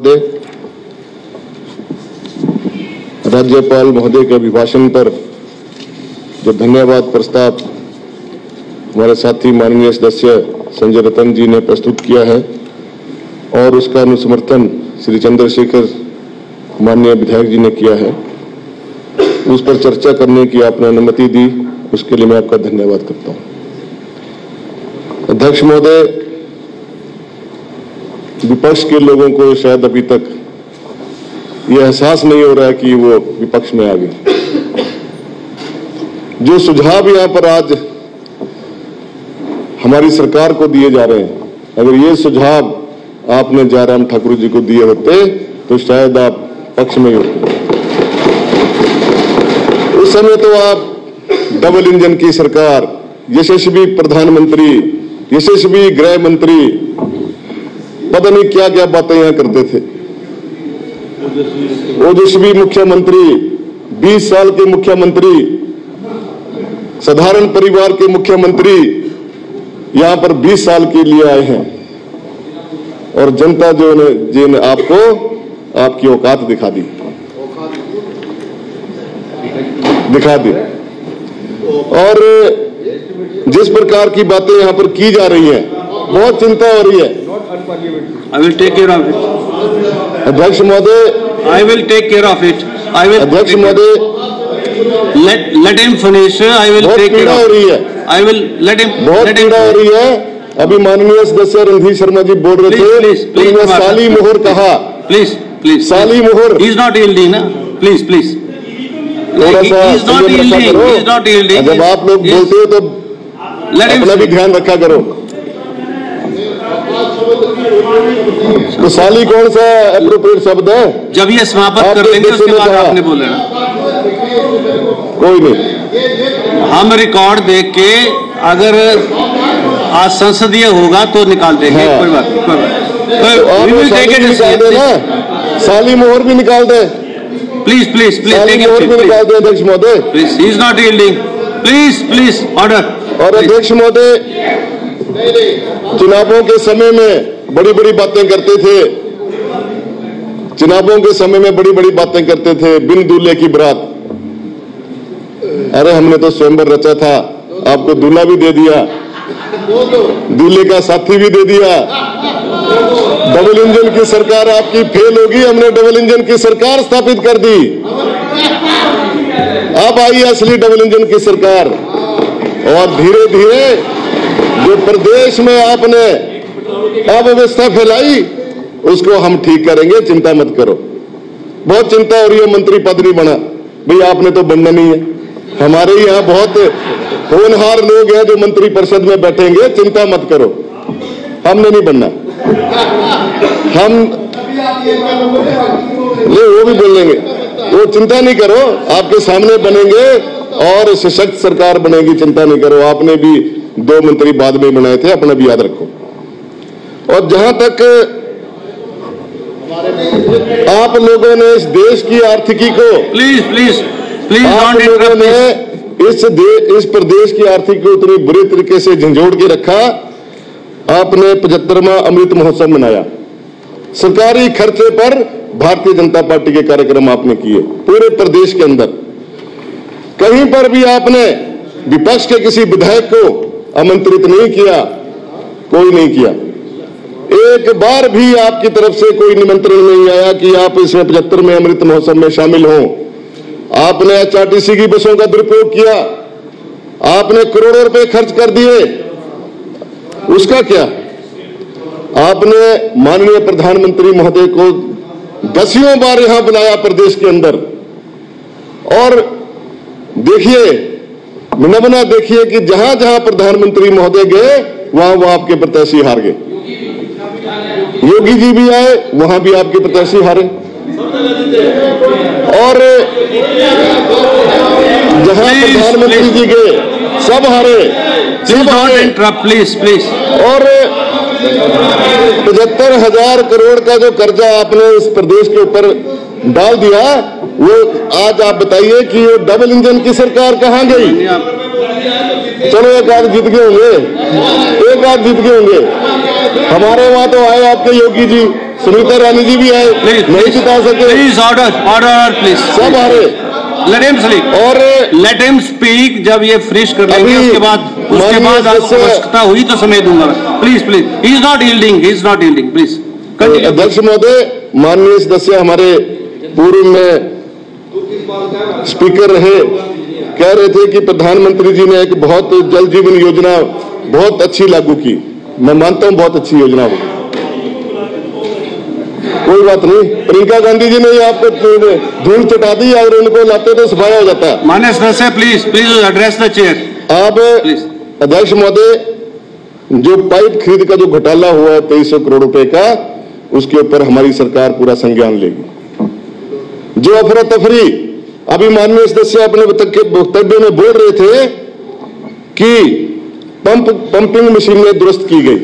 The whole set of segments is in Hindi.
करते राज्यपाल महोदय के अभिभाषण पर जो धन्यवाद प्रस्ताव हमारे साथी माननीय सदस्य संजय रतन जी ने प्रस्तुत किया है और उसका अनुसमर्थन श्री चंद्रशेखर माननीय विधायक जी ने किया है, उस पर चर्चा करने की आपने अनुमति दी, उसके लिए मैं आपका धन्यवाद करता हूं। अध्यक्ष महोदय, विपक्ष के लोगों को शायद अभी तक यह एहसास नहीं हो रहा है कि वो विपक्ष में आ गए। जो सुझाव यहां पर आज हमारी सरकार को दिए जा रहे हैं, अगर ये सुझाव आपने जयराम ठाकुर जी को दिए होते तो शायद आप पक्ष में ही होते। उस समय तो आप डबल इंजन की सरकार, यशस्वी प्रधानमंत्री, यशस्वी गृह मंत्री, पता नहीं क्या क्या बातें यहां करते थे। ओजस्वी मुख्यमंत्री, 20 साल के मुख्यमंत्री, साधारण परिवार के मुख्यमंत्री यहां पर 20 साल के लिए आए हैं और जनता जो ने जिन आपको आपकी औकात दिखा दी और जिस प्रकार की बातें यहां पर की जा रही हैं, बहुत चिंता हो रही है। I will take care of it. अध्यक्ष महोदय, I will take care of it. I will. अध्यक्ष महोदय, let him finish. I will take care of it. I will let him. बहुत पीड़ा हो रही है। अभी माननीय सदस्य रणधीर शर्मा जी बोल रहे थे, उन्होंने साली मोहर कहा। प्लीज प्लीज साली मोहर। He is not yielding ना, प्लीज प्लीज। थोड़ा सा He is not yielding. He is not yielding. जब आप लोग बोलते हो तो अपना भी ध्यान रखा करो। तो साली कौन सा एप्रोप्रिएट शब्द है? जब ये समाप्त कर लेंगे उसके बाद आपने बोला ना। कोई नहीं, हम रिकॉर्ड देख के अगर आज संसदीय होगा तो निकाल देंगे। हाँ। कोई बात नहीं, साली मोहर भी निकाल दे। प्लीज प्लीज प्लीज साली मोहर भी निकाल दे अध्यक्ष महोदय। Please, he is not yielding. Please please order. और अध्यक्ष महोदय, चुनावों के समय में बड़ी बड़ी बातें करते थे, चुनावों के समय में बड़ी बड़ी बातें करते थे, बिन दूल्हे की बारात। अरे हमने तो स्वयंवर रचा था, आपको दूल्हा भी दे दिया, दूल्हे का साथी भी दे दिया। डबल इंजन की सरकार आपकी फेल होगी, हमने डबल इंजन की सरकार स्थापित कर दी। अब आई असली डबल इंजन की सरकार और धीरे धीरे जो प्रदेश में आपने अव्यवस्था फैलाई उसको हम ठीक करेंगे, चिंता मत करो। बहुत चिंता हो रही है, मंत्री पद नहीं बना। भाई आपने तो बनना नहीं है। हमारे यहाँ बहुत होनहार लोग हैं जो मंत्री परिषद में बैठेंगे, चिंता मत करो, हमने नहीं बनना। हम नहीं, वो भी बोलेंगे, वो चिंता नहीं करो, आपके सामने बनेंगे और सशक्त सरकार बनेगी, चिंता नहीं करो। आपने भी 2 मंत्री बाद में बनाए थे, अपना भी याद रखो। और जहां तक आप लोगों ने इस देश की आर्थिकी को प्लीज प्लीज प्लीज आप लोगों ने इस प्रदेश की आर्थिकी को इतनी बुरी तरीके से झंझोड़ के रखा। आपने 75वां अमृत महोत्सव मनाया, सरकारी खर्चे पर भारतीय जनता पार्टी के कार्यक्रम आपने किए पूरे प्रदेश के अंदर। कहीं पर भी आपने विपक्ष के किसी विधायक को आमंत्रित नहीं किया, कोई नहीं किया। एक बार भी आपकी तरफ से कोई निमंत्रण नहीं आया कि आप इस 75वें अमृत महोत्सव में शामिल हों। आपने HRTC की बसों का दुरुपयोग किया, आपने करोड़ों रुपए खर्च कर दिए, उसका क्या? आपने माननीय प्रधानमंत्री महोदय को 10 बार यहां बुलाया प्रदेश के अंदर, और देखिए विनम्रता देखिए कि जहां जहां प्रधानमंत्री महोदय गए वहां वो आपके प्रत्याशी हार गए। योगी जी भी आए, वहां भी आपके प्रत्याशी हारे, और जहां प्रधानमंत्री जी गए सब हारे, सब हारे। Please please. और 75,000 करोड़ का जो कर्जा आपने इस प्रदेश के ऊपर डाल दिया, वो आज आप बताइए कि ये डबल इंजन की सरकार कहां गई? चलो एक आध जीत गए होंगे, एक आध जीत गए होंगे। हमारे वहां तो आए आपके योगी जी, सुनीता रानी जी भी आए, नहीं जिता सके। Please order please. सब आ रहे, लेट हिम स्पीक और लेट हिम स्पीक। जब ये फ्रीज कर देंगे उसके बाद आवश्यकता हुई तो समय दूंगा। Please please, he is not yielding, please continue. अध्यक्ष महोदय, माननीय सदस्य हमारे पूर्व में स्पीकर रहे, कह रहे थे कि प्रधानमंत्री जी ने एक बहुत जल जीवन योजना बहुत अच्छी लागू की। मैं मानता हूं बहुत अच्छी योजना हो, कोई बात नहीं। प्रियंका गांधी जी ने आपको धूल चटा दी और उनको लाते तो सफाया हो जाता। माननीय सदस्य प्लीज एड्रेस द चेयर। अब अध्यक्ष महोदय, जो पाइप खरीद का जो घोटाला हुआ है 2300 करोड़ रुपए का, उसके ऊपर हमारी सरकार पूरा संज्ञान लेगी। जो अफरा तफरी अभी माननीय सदस्य अपने वक्तव्य में बोल रहे थे कि पंपिंग मशीनें दुरुस्त की गई,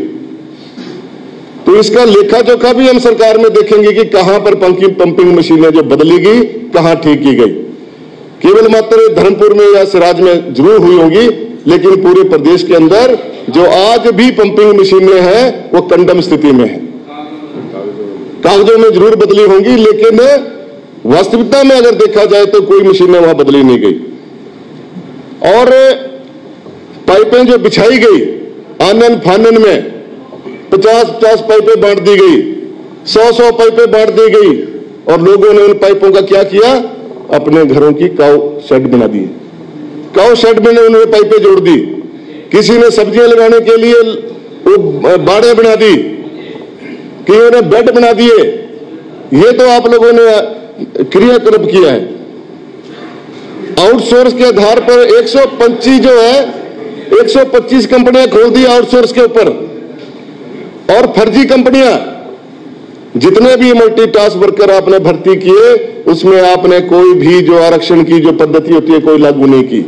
तो इसका लेखा जोखा भी हम सरकार में देखेंगे कि कहां पर पंपिंग मशीनें जो बदली गई, कहां ठीक की गई। केवल मात्र धर्मपुर में या सिराज में जरूर हुई होगी, लेकिन पूरे प्रदेश के अंदर जो आज भी पंपिंग मशीनें हैं वो कंडम स्थिति में है। कागजों में जरूर बदली होंगी, लेकिन वास्तविकता में अगर देखा जाए तो कोई मशीनें वहां बदली नहीं गई। और पाइपें जो बिछाई गई आनन फानन में 50-50 पाइपें बांट दी गई, 100-100 पाइपें बांट दी गई, और लोगों ने उन पाइपों का क्या किया, अपने घरों की काऊ शेड बना दी। काऊ शेड में उन्होंने पाइपें जोड़ दी। किसी ने सब्जियां लगाने के लिए वो बाड़े बना दी, किसी ने बेड बना दिए। ये तो आप लोगों ने क्रियाकलाप किया है। आउटसोर्स के आधार पर 125 जो है 125 कंपनियां खोल दी आउटसोर्स के ऊपर, और फर्जी कंपनियां। जितने भी मल्टीटास्क वर्कर आपने भर्ती किए, उसमें आपने कोई भी जो आरक्षण की जो पद्धति होती है कोई लागू नहीं की।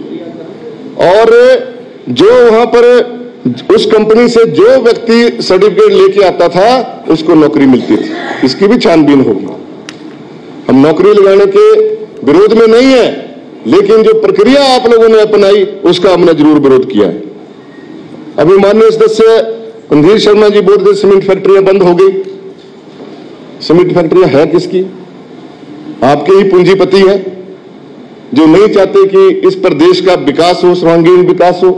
और जो वहां पर उस कंपनी से जो व्यक्ति सर्टिफिकेट लेके आता था उसको नौकरी मिलती थी। इसकी भी छानबीन होगी। हम नौकरी लगाने के विरोध में नहीं है, लेकिन जो प्रक्रिया आप लोगों ने अपनाई उसका हमने जरूर विरोध किया है। अभी माननीय सदस्य रणधीर शर्मा जी बोल रहे सीमेंट फैक्ट्रियां बंद हो गई। सीमेंट फैक्ट्रियां है किसकी? आपके ही पूंजीपति है जो नहीं चाहते कि इस प्रदेश का विकास हो, सर्वांगीण विकास हो।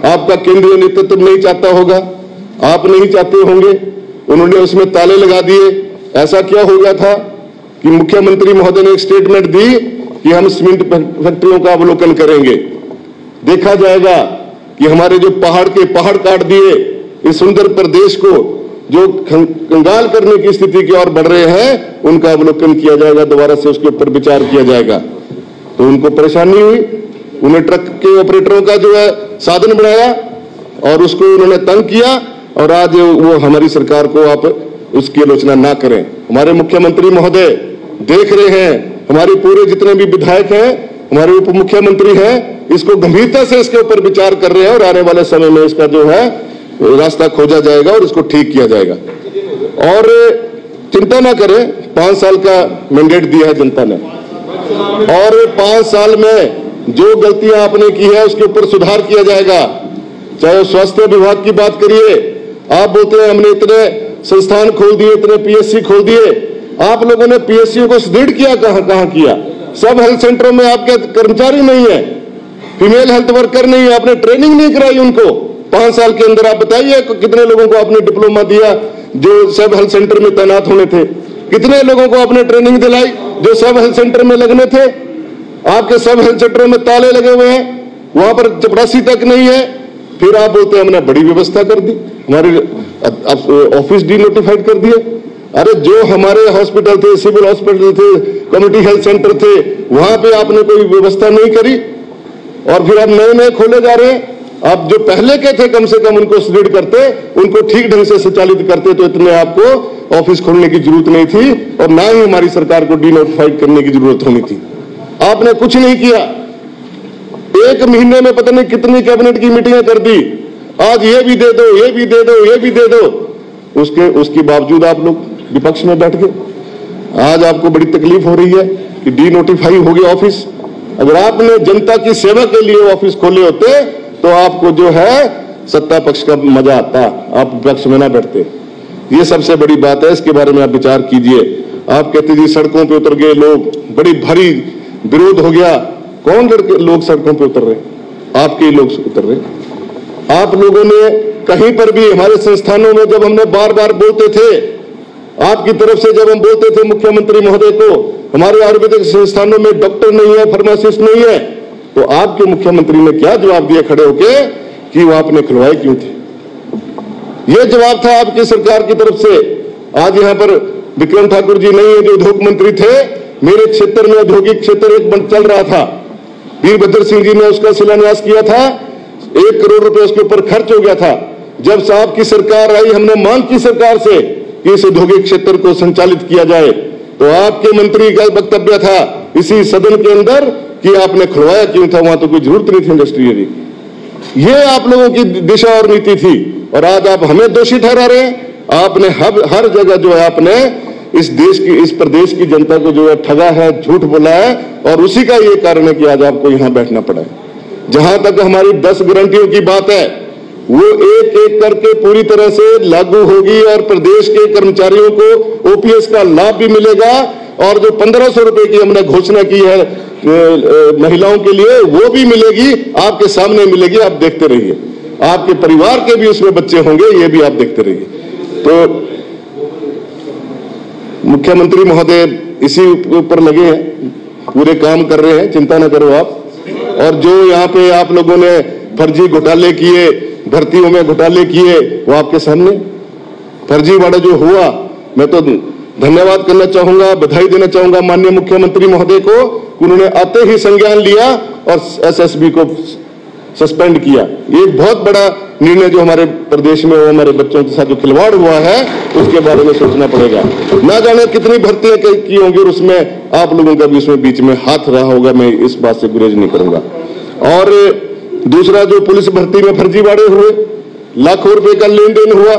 आपका केंद्रीय नेतृत्व नहीं चाहता होगा, आप नहीं चाहते होंगे, उन्होंने उसमें ताले लगा दिए। ऐसा क्या हो गया था कि मुख्यमंत्री महोदय ने एक स्टेटमेंट दी कि हम सीमेंट फैक्ट्रियों का अवलोकन करेंगे, देखा जाएगा कि हमारे जो पहाड़ के पहाड़ काट दिए, इस सुंदर प्रदेश को जो कंगाल करने की स्थिति की ओर बढ़ रहे हैं, उनका अवलोकन किया जाएगा, दोबारा से उसके ऊपर विचार किया जाएगा। तो उनको परेशानी हुई, उन्हें ट्रक के ऑपरेटरों का जो है साधन बनाया और उसको उन्होंने तंग किया, और आज वो हमारी सरकार को आप उसकी आलोचना ना करें। हमारे मुख्यमंत्री महोदय देख रहे हैं, हमारे पूरे जितने भी विधायक हैं, हमारे उप मुख्यमंत्री हैं, इसको गंभीरता से इसके ऊपर विचार कर रहे हैं, और आने वाले समय में इसका जो है रास्ता खोजा जाएगा और इसको ठीक किया जाएगा। और चिंता ना करें, 5 साल का मैंडेट दिया है जनता ने, और 5 साल में जो गलतियां आपने की है उसके ऊपर सुधार किया जाएगा। चाहे स्वास्थ्य विभाग की बात करिए, आप बोलते हैं हमने इतने संस्थान खोल दिए, इतने पीएससी खोल दिए। आप लोगों ने पीएससी को सुदृढ़ किया, कहां किया? सब हेल्थ सेंटरों में आपके कर्मचारी नहीं है, फीमेल हेल्थ वर्कर नहीं है, आपने ट्रेनिंग नहीं कराई उनको। 5 साल के अंदर आप बताइए कितने लोगों को आपने डिप्लोमा दिया जो सब हेल्थ सेंटर में तैनात होने थे? कितने लोगों को आपने ट्रेनिंग दिलाई जो सब हेल्थ सेंटर में लगने थे? आपके सब हेल्थ सेंटरों में ताले लगे हुए हैं, वहां पर चपरासी तक नहीं है। फिर आप बोलते हैं हमने बड़ी व्यवस्था कर दी, हमारे ऑफिस डीनोटिफाइड कर दिए। अरे जो हमारे हॉस्पिटल थे, सिविल हॉस्पिटल थे, कम्युनिटी हेल्थ सेंटर थे, वहां पे आपने कोई व्यवस्था नहीं करी, और फिर आप नए खोले जा रहे हैं। आप जो पहले के थे कम से कम उनको सुदृढ़ करते, उनको ठीक ढंग से संचालित करते, तो इतने आपको ऑफिस खोलने की जरूरत नहीं थी, और ना ही हमारी सरकार को डीनोटिफाइड करने की जरूरत होनी थी। आपने कुछ नहीं किया। 1 महीने में पता नहीं कितनी कैबिनेट की मीटिंगें कर दी, आज ये भी दे दो, ये भी दे दो, ये भी दे दो। उसके बावजूद आप लोग विपक्ष में बैठ गए। आज आपको बड़ी तकलीफ हो रही है कि डीनोटिफाई हो गया ऑफिस। अगर आपने जनता की सेवा के लिए ऑफिस खोले होते तो आपको जो है सत्ता पक्ष का मजा आता, आप विपक्ष में ना बैठते। ये सबसे बड़ी बात है, इसके बारे में आप विचार कीजिए। आप कहते जी सड़कों पे उतर गए लोग, बड़ी भारी विरोध हो गया। कौन लोग सड़कों पे उतर रहे? आपके ही लोग उतर रहे। आप लोगों ने कहीं पर भी हमारे संस्थानों में जब हमने बार बार बोलते थे, आपकी तरफ से जब हम बोलते थे मुख्यमंत्री महोदय को, हमारे आयुर्वेदिक संस्थानों में डॉक्टर नहीं है, फार्मासिस्ट नहीं है, तो आपके मुख्यमंत्री ने क्या जवाब दिया खड़े होके कि वो आपने खुलवाए क्यों थे? ये जवाब था आपकी सरकार की तरफ से। आज यहां पर विक्रम ठाकुर जी नहीं है जो उद्योग मंत्री थे, मेरे क्षेत्र में औद्योगिक क्षेत्र एक चल रहा था, वीरभद्र सिंह जी ने उसका शिलान्यास किया था, 1 करोड़ रुपए उसके ऊपर खर्च हो गया था। जब साहब की सरकार आई, हमने मांग की सरकार से कि इस औद्योगिक क्षेत्र को संचालित किया जाए, तो आपके मंत्री का वक्तव्य था इसी सदन के अंदर कि आपने खुलवाया क्यों था, वहां तो कोई जरूरत नहीं थी इंडस्ट्री की। ये आप लोगों की दिशा और नीति थी, और आज आप हमें दोषी ठहरा रहे हैं। आपने हर जगह जो है आपने इस देश की, इस प्रदेश की जनता को जो है ठगा है, झूठ बोला है, और उसी का ये कारण है कि आज आपको यहां बैठना पड़ा है। जहां तक हमारी 10 गारंटियों की बात है, वो एक एक करके पूरी तरह से लागू होगी, और प्रदेश के कर्मचारियों को ओपीएस का लाभ भी मिलेगा, और जो 1500 रुपए की हमने घोषणा की है महिलाओं के लिए, वो भी मिलेगी, आपके सामने मिलेगी। आप देखते रहिए, आपके परिवार के भी उसमें बच्चे होंगे, ये भी आप देखते रहिए। तो मुख्यमंत्री महोदय इसी ऊपर लगे हैं, पूरे काम कर रहे हैं, चिंता न करो आप। और जो यहाँ पे आप लोगों ने फर्जी घोटाले किए, भर्तियों में घोटाले किए, वो आपके सामने फर्जीवाड़ा जो हुआ, मैं तो धन्यवाद करना चाहूंगा, बधाई देना चाहूंगा माननीय मुख्यमंत्री महोदय को, उन्होंने आते ही संज्ञान लिया और एसएसबी को सस्पेंड किया। ये एक बहुत बड़ा निर्णय जो हमारे प्रदेश में, हमारे बच्चों के साथ जो खिलवाड़ हुआ है, उसके बारे में सोचना पड़ेगा। ना जाने कितनी भर्तियां की होंगी, और उसमें आप लोगों का भी उसमें बीच में हाथ रहा होगा, मैं इस बात से गुरेज नहीं करूंगा। और दूसरा, जो पुलिस भर्ती में फर्जीवाड़े हुए, लाखों रुपए का लेन देन हुआ,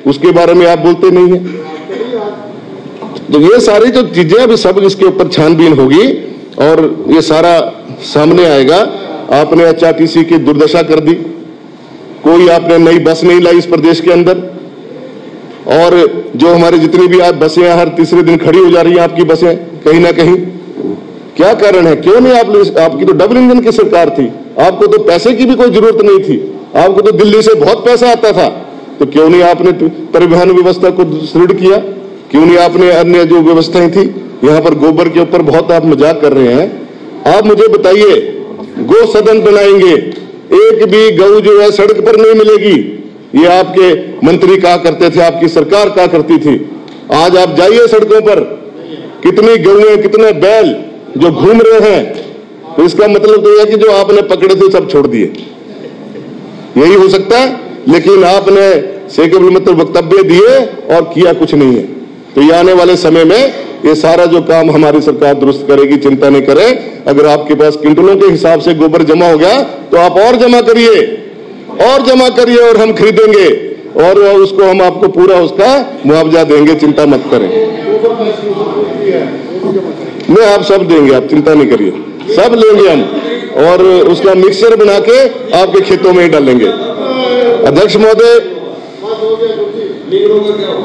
उसके बारे में आप बोलते नहीं है। तो ये सारी जो चीजें अभी सब इसके ऊपर छानबीन होगी और ये सारा सामने आएगा। आपने एचआरटीसी की दुर्दशा कर दी, कोई आपने नई बस नहीं लाई इस प्रदेश के अंदर, और जो हमारे जितनी भी आज बसें हर तीसरे दिन खड़ी हो जा रही हैं आपकी बसें कहीं ना कहीं, क्या कारण है? क्यों नहीं? आपकी तो डबल इंजन की सरकार थी, आपको तो पैसे की भी कोई जरूरत नहीं थी, आपको तो दिल्ली से बहुत पैसा आता था, तो क्यों नहीं आपने परिवहन व्यवस्था को सुदृढ़ किया? क्यों नहीं आपने अन्य जो व्यवस्थाएं थी, यहां पर गोबर के ऊपर बहुत आप मजाक कर रहे हैं। आप मुझे बताइए, गौ सदन बनाएंगे, एक भी गऊ जो है सड़क पर नहीं मिलेगी, ये आपके मंत्री कहा करते थे, आपकी सरकार कहा करती थी। आज आप जाइए सड़कों पर, कितनी गऊएं, कितने बैल जो घूम रहे हैं, तो इसका मतलब तो यह कि जो आपने पकड़े थे सब छोड़ दिए, यही हो सकता है। लेकिन आपने केवल मतलब वक्तव्य दिए और किया कुछ नहीं है। तो ये आने वाले समय में ये सारा जो काम हमारी सरकार दुरुस्त करेगी, चिंता नहीं करें। अगर आपके पास क्विंटलों के हिसाब से गोबर जमा हो गया तो आप और जमा करिए, और जमा करिए, और हम खरीदेंगे और उसको हम आपको पूरा उसका मुआवजा देंगे, चिंता मत करें। नहीं, आप सब देंगे, आप चिंता नहीं करिए, सब लेंगे हम, और उसका मिक्सचर बना के आपके खेतों में ही डालेंगे। अध्यक्ष महोदय,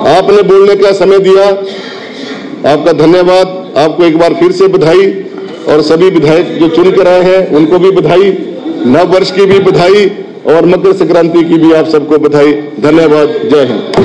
आपने बोलने का समय दिया, आपका धन्यवाद। आपको एक बार फिर से बधाई, और सभी विधायक जो चुन कर आए हैं उनको भी बधाई, नव वर्ष की भी बधाई, और मकर संक्रांति की भी आप सबको बधाई। धन्यवाद। जय हिंद।